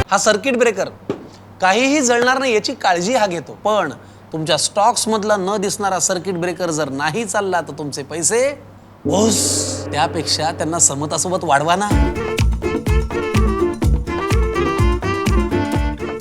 हा circuit breaker काहीही जळणार नाही याची काळजी हा घेतो, पण तुमच्या स्टॉक्स मधला न दिसणारा सर्किट ब्रेकर जर नाही चालला तर तुमचे पैसे ओस. त्यापेक्षा त्यांना समतासोबत वाढवा ना.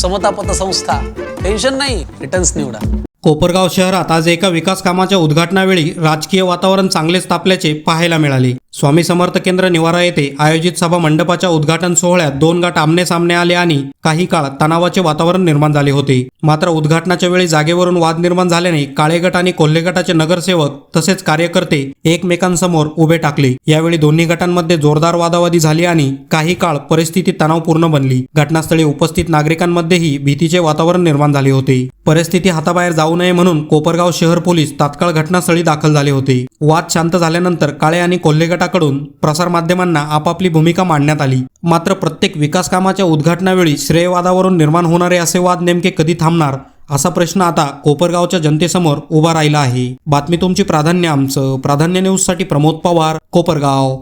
समता पतसंस्था, टेन्शन नाही, रिटर्न्स निवडा. कोपरगाव शहरात आज एका विकास कामाच्या उद्घाटनावेळी राजकीय वातावरण चांगलेच तापल्याचे पाहायला मिळाले. स्वामी समर्थ केंद्र निवारा येथे आयोजित सभा मंडपाच्या उद्घाटन सोहळ्यात दोन गट आमने सामने आले आणि काही काळ तणावाचे वातावरण निर्माण झाले होते. मात्र उद्घाटनाच्या वेळी जागेवरून वाद निर्माण झाल्याने काळे गट आणि कोल्हे गटाचे नगरसेवक तसेच कार्यकर्ते एकमेकांसमोर उभे टाकले. यावेळी दोन्ही गटांमध्ये जोरदार वादावादी झाली आणि काही काळ परिस्थिती तणावपूर्ण बनली. घटनास्थळी उपस्थित नागरिकांमध्येही भीतीचे वातावरण निर्माण झाले होते. परिस्थिती हाताबाहेर जाऊ नये म्हणून कोपरगाव शहर पोलीस तात्काळ घटनास्थळी दाखल झाले होते. वाद शांत झाल्यानंतर काळे आणि कोल्हे गटाकडून प्रसारमाध्यमांना आपापली भूमिका मांडण्यात आली. मात्र प्रत्येक विकास कामाच्या उद्घाटनावेळी श्रेयवादावरून निर्माण होणारे असे वाद नेमके कधी थांबणार असा प्रश्न आता कोपरगावच्या जनतेसमोर उभा राहिला आहे. बातमी तुमची, प्राधान्य आमचं. प्राधान्य न्यूजसाठी प्रमोद पवार, कोपरगाव.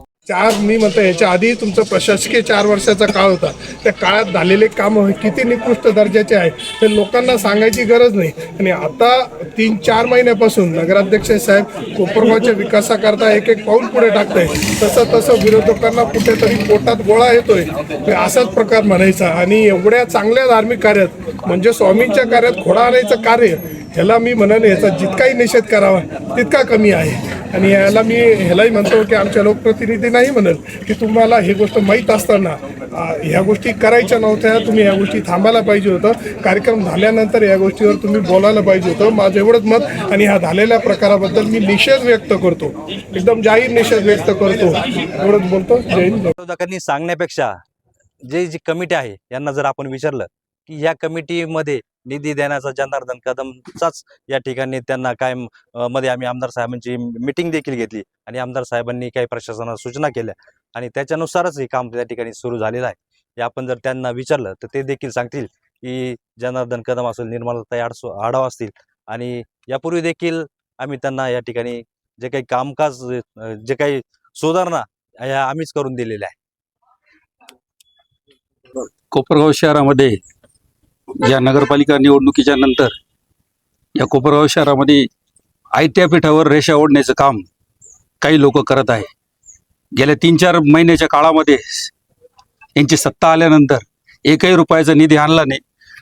मी म्हणतो याच्या आधी तुमचा प्रशासकीय 4 वर्षाचा काळ होता. त्या काळात झालेले कामं किती निकृष्ट दर्जाचे आहे ते लोकांना सांगायची गरज नाही. आणि आता 3-4 महिन्यापासून नगराध्यक्ष साहेब कोपरगावच्या विकासाकरता एक पाऊल पुढे टाकताय. तसं विरोधकांना कुठेतरी पोटात गोळा येतोय असाच प्रकार म्हणायचा. आणि एवढ्या चांगल्या धार्मिक कार्यात म्हणजे स्वामींच्या कार्यात खोडा आणायचं कार्य, ह्याला मी म्हणेन याचा जितकाही निषेध करावा तितका कमी आहे. आणि याला मी ह्यालाही म्हणतो की आमच्या लोकप्रतिनिधींनाही म्हणेल की तुम्हाला ही गोष्ट माहीत असताना ह्या गोष्टी करायच्या नव्हत्या. तुम्ही या गोष्टी थांबायला पाहिजे होतं. कार्यक्रम झाल्यानंतर या गोष्टीवर तुम्ही बोलायला पाहिजे होतं. माझं एवढंच मत. आणि ह्या झालेल्या प्रकाराबद्दल मी निषेध व्यक्त करतो, एकदम जाहीर निषेध व्यक्त करतो. एवढंच बोलतो. जय हिंद. विरोधकांनी सांगण्यापेक्षा जी कमिटी आहे यांना जर आपण विचारलं की या कमिटीमध्ये निधी देण्याचा जनार्दन कदमचाच या ठिकाणी त्यांना कायम मध्ये आम्ही आमदार साहेबांची मीटिंग देखील घेतली आणि आमदार साहेबांनी काही प्रशासनाला सूचना केल्या आणि त्याच्यानुसारच हे काम त्या ठिकाणी सुरू झालेलं आहे. हे आपण जर त्यांना विचारलं तर ते देखील सांगतील की जनार्दन कदम असेल, निर्मलाताई आढाव असतील आणि यापूर्वी देखील आम्ही त्यांना या ठिकाणी जे काही कामकाज, जे काही सुधारणा या आम्हीच करून दिलेल्या आहे. कोपरगाव शहरामध्ये या नगरपालिका निवडणुकीच्या नंतर या कोपरगाव शहरामध्ये आयत्या पीठावर रेषा ओढण्याचं काम काही लोक करत आहे. गेल्या 3-4 महिन्याच्या काळामध्ये यांची सत्ता आल्यानंतर एकही रुपयाचा निधी आणला नाही.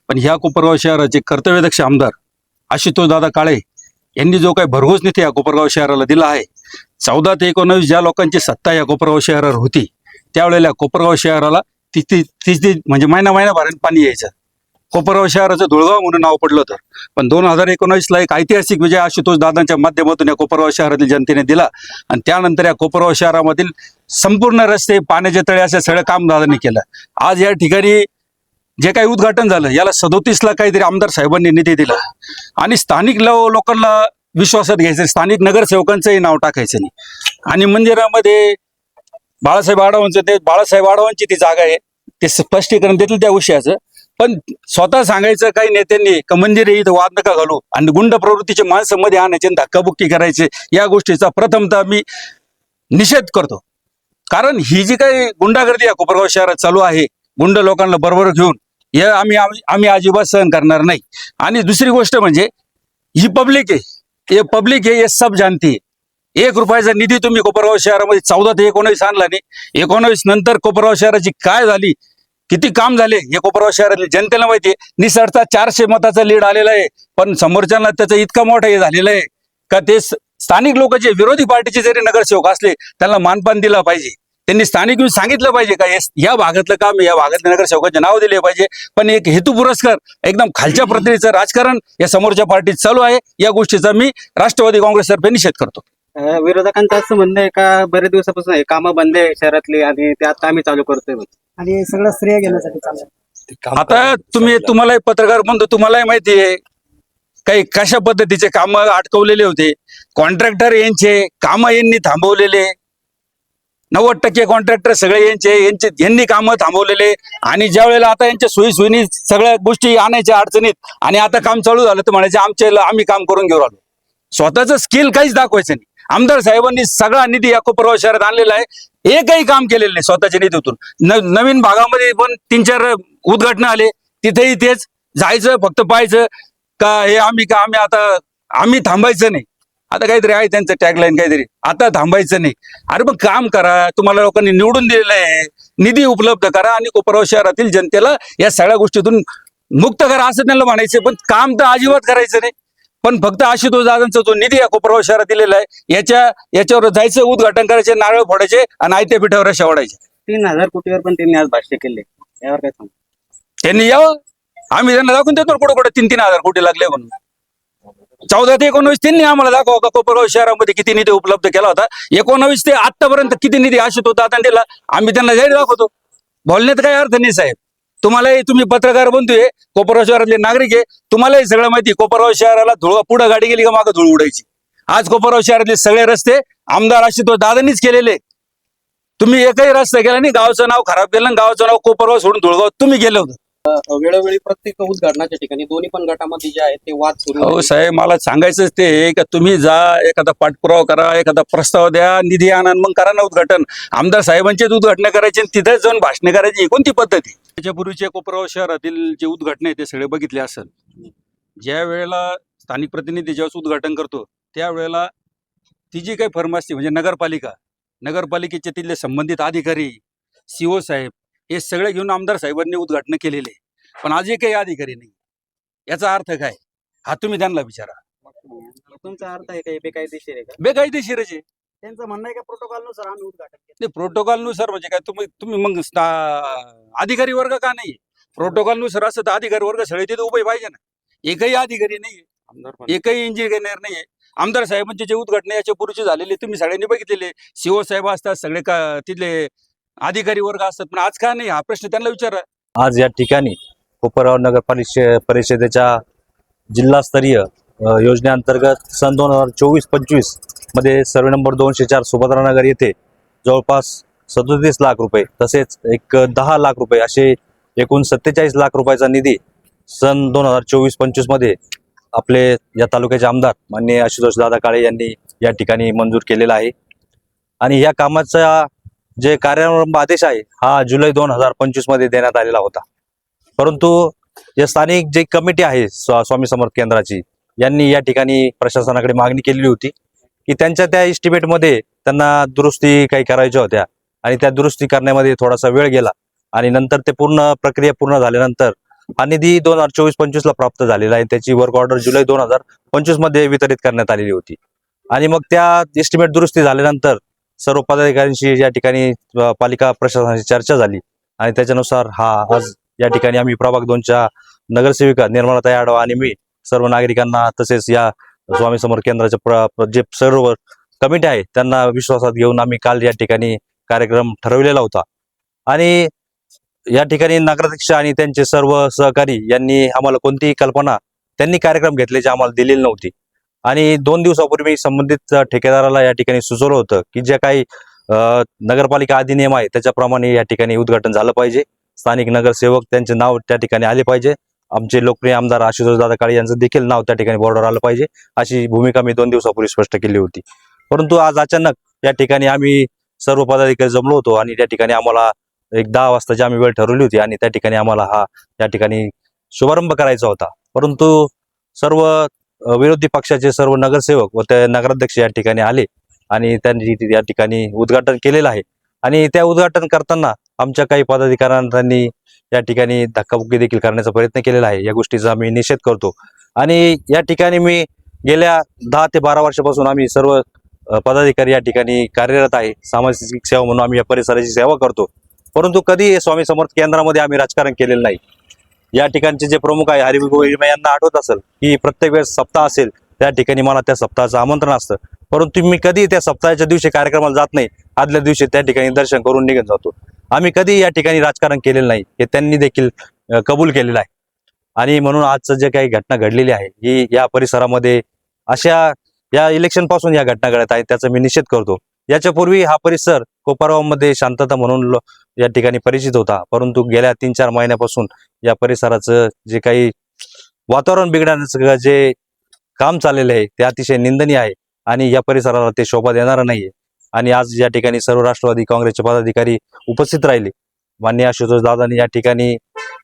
पण ह्या कोपरगाव शहराचे कर्तव्यदक्ष आमदार आशुतोष दादा काळे यांनी जो काही भरघोस निधी या कोपरगाव शहराला दिला आहे, 14 ते 19 ज्या लोकांची सत्ता या कोपरगाव शहरावर होती त्यावेळेला कोपरगाव शहराला ती म्हणजे महिनाभराने पाणी यायचं. कोपरगाव शहराचं धुळगाव म्हणून नाव पडलं होतं. पण 2019ला एक ऐतिहासिक विजय आशुतोष दादांच्या माध्यमातून या कोपरगाव शहरातील जनतेने दिला आणि त्यानंतर या कोपरगाव शहरामधील संपूर्ण रस्ते, पाण्याचे तळे असे सगळं काम दादांनी केलं. आज या ठिकाणी जे काही उद्घाटन झालं याला 37ला काहीतरी आमदार साहेबांनी निधी दिला आणि स्थानिक लोकांना विश्वासात घ्यायचं, स्थानिक नगरसेवकांचंही नाव टाकायचं नाही. आणि मंदिरामध्ये बाळासाहेब आढावांची ती जागा आहे, ते स्पष्टीकरण देतील त्या विषयाचं. पण स्वतः सांगायचं काही नेत्यांनी का मंदिर इथं वाद नका घालू आणि गुंड प्रवृत्तीचे माणसं मध्ये आणायचे, धक्काबुक्की करायचे, या गोष्टीचा प्रथमतः मी निषेध करतो. कारण ही जी काही गुंडागर्दी या कोपरगाव शहरात चालू आहे, गुंड लोकांना बरोबर घेऊन, हे आम्ही अजिबात सहन करणार नाही. आणि दुसरी गोष्ट म्हणजे ही पब्लिक आहे, हे सब जानती है. 1 रुपयाचा निधी तुम्ही कोपरगाव शहरामध्ये 14 ते 19 आणला नाही. 19 नंतर कोपरगाव शहराची काय झाली, किती काम झाले हे कोपरगाव शहरातल्या जनतेला माहिती आहे. निसर्गचा 400 मताचा लीड आलेला आहे. पण समोरच्यांना त्याचा इतका मोठा हे झालेला आहे का ते स्थानिक लोक जे विरोधी पार्टीचे जरी नगरसेवक असले त्यांना मानपान दिला पाहिजे. त्यांनी स्थानिक येऊन सांगितलं पाहिजे का या भागातलं काम, या भागातल्या नगरसेवकांचे नाव दिले पाहिजे. पण एक हेतू पुरस्कार एकदम खालच्या प्रतीचं राजकारण या समोरच्या पार्टीत चालू आहे. या गोष्टीचा मी राष्ट्रवादी काँग्रेसतर्फे निषेध करतो. विरोधकांचं असं म्हणणं आहे का बरेच दिवसापासून हे कामं बंद आहे शहरातली आणि ते आता आम्ही चालू करतोय आणि सगळं श्रेय घेण्यासाठी चालू. आता तुम्हालाही पत्रकार म्हणतो, तुम्हालाही माहिती आहे काही कशा पद्धतीचे काम अटकवलेले होते. कॉन्ट्रॅक्टर यांचे काम यांनी थांबवलेले, 90% कॉन्ट्रॅक्टर सगळे यांनी कामं थांबवलेले. आणि ज्या वेळेला आता यांच्या सोयीसुविनी सगळ्या गोष्टी आणायच्या अडचणीत आणि आता काम चालू झालं तर म्हणायचे आम्ही काम करून घेऊन आलो. स्वतःचं स्किल काहीच दाखवायचं नाही. आमदार साहेबांनी सगळा निधी या कोपरगाव शहरात आणलेला आहे, एकही काम केलेलं नाही स्वतःच्या निधीतून. नवीन भागामध्ये पण 3-4 उद्घाटन आले, तिथेही तेच जायचं, फक्त पाहायचं का हे आम्ही थांबायचं नाही. आता काहीतरी आहे त्यांचं टॅगलाईन, काहीतरी आता थांबायचं नाही. अरे मग काम करा, तुम्हाला लोकांनी निवडून दिलेलं आहे, निधी उपलब्ध करा आणि कोपरगाव शहरातील जनतेला या सगळ्या गोष्टीतून मुक्त करा असं त्यांना म्हणायचं. पण काम तर अजिबात करायचं नाही. पण फक्त आशुतोष दादांचा जो निधी या कोपरगाव शहरात दिलेला आहे याच्यावर जायचं, उद्घाटन करायचे, नारळ फोडायचे आणि आयत्या पिठावर रेषा ओढायचे. 3,000 कोटीवर पण त्यांनी आज भाष्य केले, यावर काय सांगू? त्यांनी यावं, आम्ही त्यांना दाखवून देतो कुठं 3,000 कोटी लागले म्हणून. 14 ते 19 त्यांनी आम्हाला दाखवा का कोपरगाव शहरामध्ये किती निधी उपलब्ध केला होता. 19 ते आतापर्यंत किती निधी आशुतोष दादांनी दिला, आम्ही त्यांना जाहीर दाखवतो. बोलण्यात काही अर्थ नाही साहेब. तुम्हालाही, तुम्ही पत्रकार बनतोय, कोपरगाव शहरातले नागरिक आहे, तुम्हालाही सगळं माहिती. कोपरगाव शहराला धूळ, पुढे गाडी गेली का मागं धूळ उडायची. आज कोपरगाव शहरातले सगळे रस्ते आमदार आशुतोष दादांनीच केलेले. तुम्ही एकही रस्ता केला नाही, गावाचं नाव खराब केलं, गावाचं नाव कोपरगाव सोडून धुळगाव तुम्ही गेले होते. वेळोवेळी प्रत्येक उद्घाटनाच्या ठिकाणी दोन्ही पण गटामध्ये जे आहेत ते वाद सुरू हो साहेब, मला सांगायचंच ते आहे का तुम्ही जा, एखादा पाठपुरावा करा, एखादा प्रस्ताव द्या, निधी आणा, मग करा ना उद्घाटन. आमदार साहेबांचेच उद्घाटन करायचे, तिथे जाऊन भाषण करायची, कोणती पद्धती? त्याच्यापूर्वीचे कोपरगाव शहरातील जे उद्घाटन आहे ते सगळे बघितले असेल. ज्या वेळेला स्थानिक प्रतिनिधी ज्यावेळेस उद्घाटन करतो त्यावेळेला ती जी काही फर्म असते, म्हणजे नगरपालिकेचे तिथले संबंधित अधिकारी, CO साहेब, हे सगळे घेऊन आमदार साहेबांनी उद्घाटन केलेले. पण आज एकही अधिकारी नाही. याचा अर्थ काय हा तुम्ही त्यांना विचारा. तुमचा अर्थ आहे का बेकायदेशीर आहे का? बेकायदेशीरच आहे. त्यांचं म्हणणं आहे का प्रोटोकॉलनुसार आम्ही उद्घाटन केलं. नाही, प्रोटोकॉलनुसार म्हणजे काय, तुम्ही मग अधिकारी वर्ग का नाही? प्रोटोकॉलनुसार असं तर अधिकारी वर्ग सगळे तिथे उभे पाहिजे ना. एकही अधिकारी नाहीये, एकही इंजिनियर नाहीये. आमदार साहेबांचे जे उद्घाटन याच्या पूर्वीचे झालेले तुम्ही सगळ्यांनी बघितलेले. CO साहेब असतात, सगळे तिथले अधिकारी वर्ग असतात, पण आज का नाही हा प्रश्न त्यांना विचारा. आज या ठिकाणी कोपरगाव नगर परिषदेच्या जिल्हास्तरीय योजनेअंतर्गत सन 2024-25 मध्ये सर्वे नंबर 204 सुभद्रानगर येथे जवळपास 37 लाख रुपये, तसेच एक 10 लाख रुपये असे एकूण 47 लाख रुपयाचा निधी सन 2024-25 मध्ये आपले या तालुक्याचे आमदार माननीय आशुतोष दादा काळे यांनी या ठिकाणी मंजूर केलेला आहे. आणि या कामाचा जे कार्यारंभ आदेश आहे हा जुलै 2025 मध्ये देण्यात आलेला होता. परंतु या स्थानिक जे कमिटी आहे स्वामी समर्थ केंद्राची, यांनी या ठिकाणी प्रशासनाकडे मागणी केलेली होती की त्यांच्या त्या एस्टिमेटमध्ये त्यांना दुरुस्ती काही करायच्या होत्या आणि त्या दुरुस्ती करण्यामध्ये थोडासा वेळ गेला आणि नंतर ते प्रक्रिया पूर्ण झाल्यानंतर हा निधी 2024-25 ला प्राप्त झालेला आहे. त्याची वर्क ऑर्डर जुलै 2025 मध्ये वितरित करण्यात आलेली होती. आणि मग त्या एस्टिमेट दुरुस्ती झाल्यानंतर सर्व पदाधिकाऱ्यांशी या ठिकाणी पालिका प्रशासनाची चर्चा झाली आणि त्याच्यानुसार आज या ठिकाणी आम्ही प्रभाग 2च्या नगरसेविका निर्मलाताई आडवा आणि मी सर्व नागरिकांना, तसेच या स्वामी समर्थ केंद्राच्या जे सर्व कमिटी आहे त्यांना विश्वासात घेऊन आम्ही काल या ठिकाणी कार्यक्रम ठरवलेला होता. आणि या ठिकाणी नगराध्यक्ष आणि त्यांचे सर्व सहकारी यांनी आम्हाला कोणतीही कल्पना त्यांनी कार्यक्रम घेतल्याची आम्हाला दिलेली नव्हती. आणि 2 दिवसापूर्वी संबंधित ठेकेदाराला या ठिकाणी सुचवलं होतं की जे काही नगरपालिका अधिनियम आहे त्याच्याप्रमाणे या ठिकाणी उद्घाटन झालं पाहिजे. स्थानिक नगरसेवक त्यांचे नाव त्या ठिकाणी आले पाहिजे. आमचे लोकप्रिय आमदार आशुतोष दादा काळे यांचं देखील नाव त्या ठिकाणी बोर्डवर आलं पाहिजे, अशी भूमिका मी 2 दिवसापूर्वी स्पष्ट केली होती. परंतु आज अचानक या ठिकाणी आम्ही सर्व पदाधिकारी जमलो होतो आणि त्या ठिकाणी आम्हाला एक 10 वाजताची आम्ही वेळ ठरवली होती आणि त्या ठिकाणी आम्हाला या ठिकाणी शुभारंभ करायचा होता. परंतु सर्व विरोधी पक्षाचे सर्व नगरसेवक व ते नगराध्यक्ष या ठिकाणी आले आणि त्यांनी या ठिकाणी उद्घाटन केलेलं आहे. आणि त्या उद्घाटन करताना आमच्या काही पदाधिकाऱ्यांनी या ठिकाणी धक्काबुक्की देखील करण्याचा प्रयत्न केलेला आहे. या गोष्टीचा आम्ही निषेध करतो. आणि या ठिकाणी मी गेल्या 10 ते 12 वर्षापासून आम्ही सर्व पदाधिकारी या ठिकाणी कार्यरत आहे. सामाजिक सेवा म्हणून आम्ही या परिसराची सेवा करतो. परंतु कधी स्वामी समर्थ केंद्रामध्ये आम्ही राजकारण केलेलं नाही. या ठिकाणचे जे प्रमुख आहे हरिभाऊ यांना आठवत असेल की प्रत्येक वेळेस सप्ताह असेल त्या ठिकाणी मला त्या सप्ताहाचं आमंत्रण असतं, परंतु मी कधी त्या सप्ताहाच्या दिवशी कार्यक्रमाला जात नाही. आदल्या दिवशी त्या ठिकाणी दर्शन करून निघून जातो. आम्ही कधी या ठिकाणी राजकारण केलेलं नाही हे त्यांनी देखील कबूल केलेलं आहे. आणि म्हणून आजचं जे काही घटना घडलेली आहे ही या परिसरामध्ये अशा या इलेक्शन पासून या घटना घडत आहेत, त्याचा मी निषेध करतो. याच्यापूर्वी हा परिसर कोपरगावमध्ये शांतता म्हणून या ठिकाणी परिचित होता, परंतु गेल्या 3-4 महिन्यापासून या परिसराचं जे काही वातावरण बिघडण्याचं जे काम चाललेलं आहे ते अतिशय निंदनीय आहे. आणि या परिसराला ते शोभा देणारं नाहीये. आणि आज या ठिकाणी सर्व राष्ट्रवादी काँग्रेसचे पदाधिकारी उपस्थित राहिले. माननीय आशुतोष दादांनी या ठिकाणी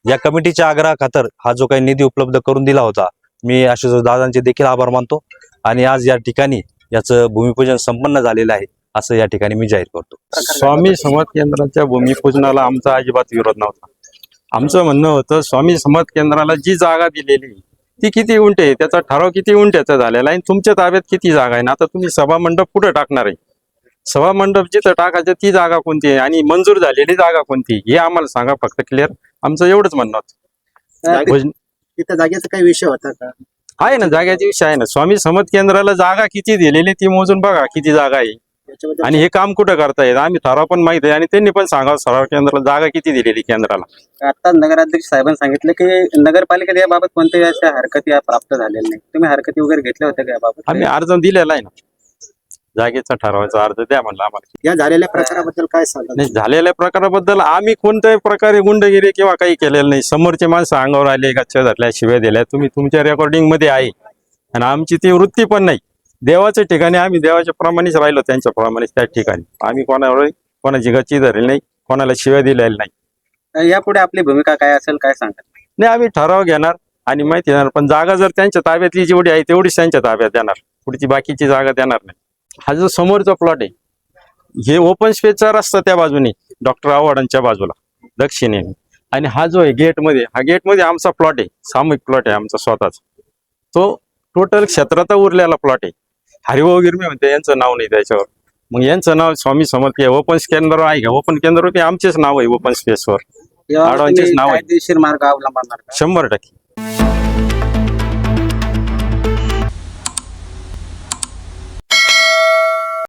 या कमिटीच्या आग्रहाखातर हा जो काही निधी उपलब्ध करून दिला होता, मी आशुतोष दादांचे देखील आभार मानतो. आणि आज या ठिकाणी याचं भूमिपूजन संपन्न झालेलं आहे असं या ठिकाणी मी जाहीर करतो. स्वामी समर्थ केंद्राच्या भूमिपूजनाला आमचा अजिबात विरोध नव्हता. आमचं म्हणणं होतं स्वामी समर्थ केंद्राला जी जागा दिलेली ती किती उंटे आहे, त्याचा ठराव किती उंट्याचा झालेला आहे, तुमच्या ताब्यात किती जागा आहे ना. आता तुम्ही सभा मंडप कुठं टाकणार आहे, सभा मंडप जिथं टाकायचं ती जागा कोणती आहे आणि मंजूर झालेली जागा कोणती हे आम्हाला सांगा फक्त क्लिअर. आमचं एवढंच म्हणणं होतं. तिथं जागेचा काही विषय होता का? आहे ना, जागेचा विषय आहे ना. स्वामी समर्थ केंद्राला जागा किती दिलेली ती मोजून बघा किती जागा आहे याच्याबद्दल आणि हे काम कुठं करतायत. आम्ही ठराव पण माहित आहे आणि त्यांनी पण सांगावं सराव केंद्राला जागा किती दिलेली केंद्राला. आता नगराध्यक्ष साहेबांनी सांगितलं की नगरपालिकेत याबाबत कोणत्याही अशा हरकती प्राप्त झालेल्या नाही. तुम्ही हरकती वगैरे घेतल्या होत्या का याबाबत? आम्ही अर्ज दिलेला आहे ना, जागेचा ठरवायचा अर्ज द्या म्हणलं आम्हाला. या झालेल्या प्रकाराबद्दल काय सांगा? नाही, झालेल्या प्रकाराबद्दल आम्ही कोणत्याही प्रकारे गुंडगिरी किंवा काही केलेलं नाही. समोरचे माणसं अंगावर आले, गच्च्या धरल्या, शिव्या दिल्या, तुम्ही तुमच्या रेकॉर्डिंग मध्ये आहे आणि आमची ती वृत्ती पण नाही. देवाच्या ठिकाणी आम्ही देवाच्या प्रमाणेच राहिलो, त्यांच्या प्रमाणेच त्या ठिकाणी आम्ही कोणाची गच्ची धरली नाही, कोणाला शिव्या दिलेल्या नाही. यापुढे आपली भूमिका काय असेल काय सांगा? नाही, आम्ही ठराव घेणार आणि माहिती देणार, पण जागा जर त्यांच्या ताब्यातली जेवढी आहे तेवढीच त्यांच्या ताब्यात देणार, पुढची बाकीची जागा देणार नाही. हा जो समोरचा प्लॉट आहे हे ओपन स्पेसचा रस्ता त्या बाजूने डॉक्टर आव्हाडांच्या बाजूला दक्षिणेने, आणि हा जो आहे गेटमध्ये, हा गेटमध्ये आमचा प्लॉट आहे, सामूहिक प्लॉट आहे आमचा स्वतःचा. तो टोटल क्षेत्राचा उरलेला प्लॉट आहे. हरिभाऊ गिरमे म्हणते यांचं नाव नाही त्याच्यावर, मग यांचं नाव स्वामी समर्थ ओपन केंद्र आहे का? ओपन केंद्र ते आमचेच नाव आहे ओपन स्पेसवर, यावर आडवांचेच तुम्ही नाव आहे. कायदेशीर मार्ग अवलंबणार का? 100%.